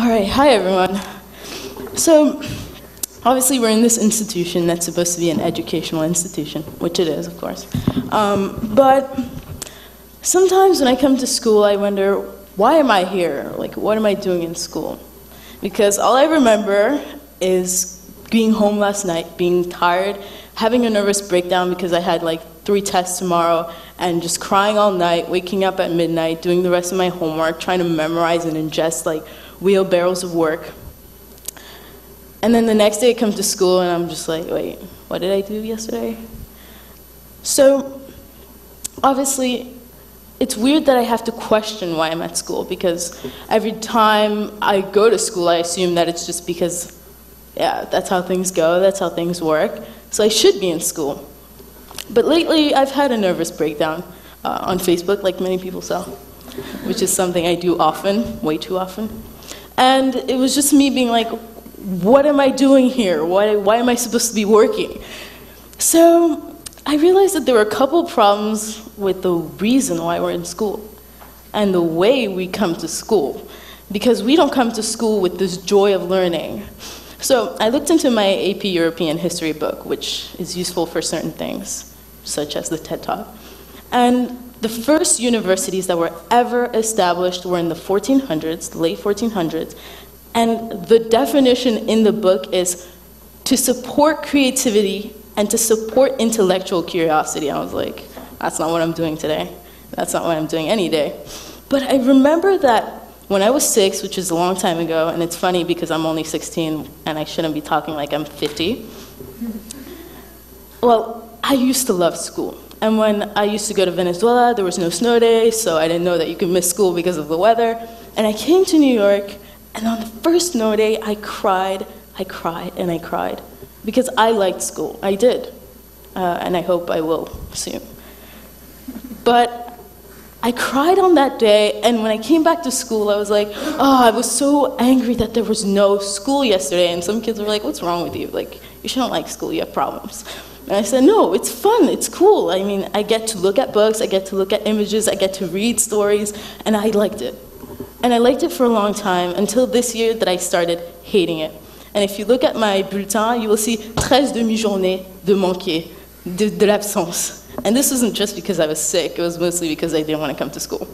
All right, hi everyone. So, obviously we're in this institution that's supposed to be an educational institution, which it is, of course. But sometimes when I come to school, I wonder, why am I here? Like, what am I doing in school? Because all I remember is being home last night, being tired, having a nervous breakdown because I had like 3 tests tomorrow, and just crying all night, waking up at midnight, doing the rest of my homework, trying to memorize and ingest like wheelbarrows of work. And then the next day I come to school and I'm just like, wait, what did I do yesterday? So obviously it's weird that I have to question why I'm at school, because every time I go to school I assume that it's just because, yeah, that's how things go, that's how things work, so I should be in school. But lately I've had a nervous breakdown on Facebook, like many people saw, which is something I do often, way too often. And it was just me being like, what am I doing here? Why am I supposed to be working? So I realized that there were a couple problems with the reason why we're in school and the way we come to school, because we don't come to school with this joy of learning. So I looked into my AP European history book, which is useful for certain things, such as the TED Talk. And the first universities that were ever established were in the 1400s, the late 1400s. And the definition in the book is to support creativity and to support intellectual curiosity. I was like, that's not what I'm doing today. That's not what I'm doing any day. But I remember that when I was 6, which is a long time ago, and it's funny because I'm only 16 and I shouldn't be talking like I'm 50. Well, I used to love school. And when I used to go to Venezuela, there was no snow days, so I didn't know that you could miss school because of the weather. And I came to New York, and on the first snow day, I cried, and I cried. Because I liked school. I did. And I hope I will soon. But I cried on that day, and when I came back to school, I was like, oh, I was so angry that there was no school yesterday. And some kids were like, what's wrong with you? Like, you shouldn't like school, you have problems. And I said, no, it's fun, it's cool. I mean, I get to look at books, I get to look at images, I get to read stories, and I liked it. And I liked it for a long time, until this year that I started hating it. And if you look at my bulletin, you will see 13 demi-journées de manquer, de l'absence. And this wasn't just because I was sick, it was mostly because I didn't want to come to school.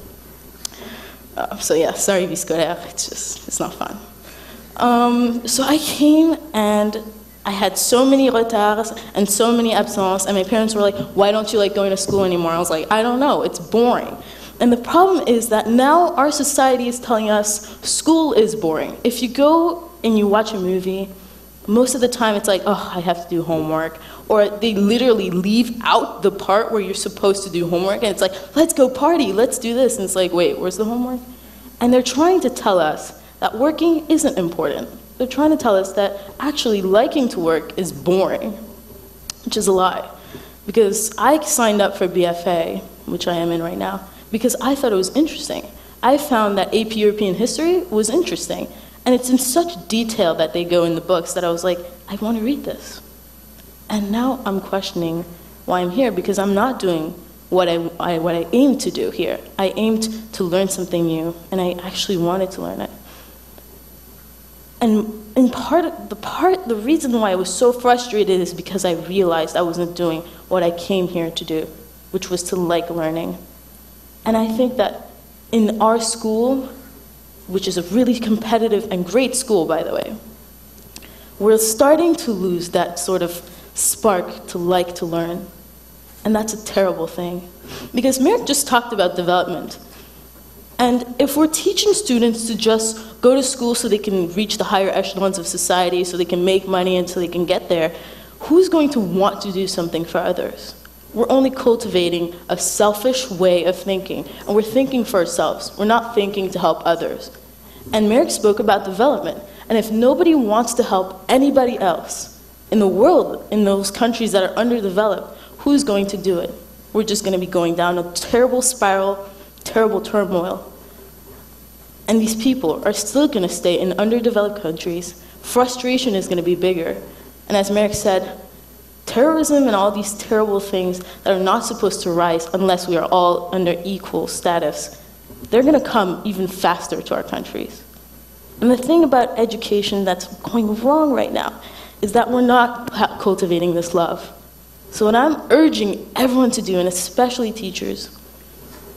So yeah, sorry, vie scolaire, it's not fun. So I came and I had so many retards and so many absences, and my parents were like, why don't you like going to school anymore? I was like, I don't know, it's boring. And the problem is that now our society is telling us school is boring. If you go and you watch a movie, most of the time it's like, oh, I have to do homework. Or they literally leave out the part where you're supposed to do homework, and it's like, let's go party, let's do this. And it's like, wait, where's the homework? And they're trying to tell us that working isn't important. They're trying to tell us that actually liking to work is boring, which is a lie. Because I signed up for BFA, which I am in right now, because I thought it was interesting. I found that AP European history was interesting. And it's in such detail that they go in the books that I was like, I want to read this. And now I'm questioning why I'm here, because I'm not doing what I aimed to do here. I aimed to learn something new, and I actually wanted to learn it. And in the reason why I was so frustrated is because I realized I wasn't doing what I came here to do, which was to like learning. And I think that in our school, which is a really competitive and great school, by the way, we're starting to lose that sort of spark to like to learn. And that's a terrible thing. Because Merrick just talked about development. And if we're teaching students to just go to school so they can reach the higher echelons of society, so they can make money and so they can get there, who's going to want to do something for others? We're only cultivating a selfish way of thinking, and we're thinking for ourselves. We're not thinking to help others. And Merrick spoke about development. And if nobody wants to help anybody else in the world, in those countries that are underdeveloped, who's going to do it? We're just going to be going down a terrible spiral, terrible turmoil. And these people are still going to stay in underdeveloped countries. Frustration is going to be bigger. And as Merrick said, terrorism and all these terrible things that are not supposed to rise unless we are all under equal status, they're going to come even faster to our countries. And the thing about education that's going wrong right now is that we're not cultivating this love. So what I'm urging everyone to do, and especially teachers,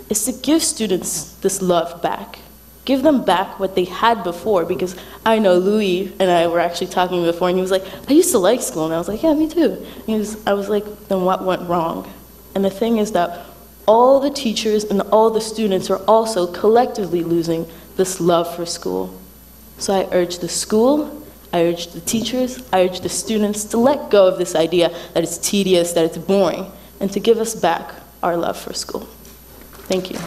is to give students this love back. Give them back what they had before, because I know Louis and I were actually talking before, and he was like, I used to like school, and I was like, yeah, me too. I was like, then what went wrong? And the thing is that all the teachers and all the students are also collectively losing this love for school. So I urge the school, I urge the teachers, I urge the students to let go of this idea that it's tedious, that it's boring, and to give us back our love for school. Thank you.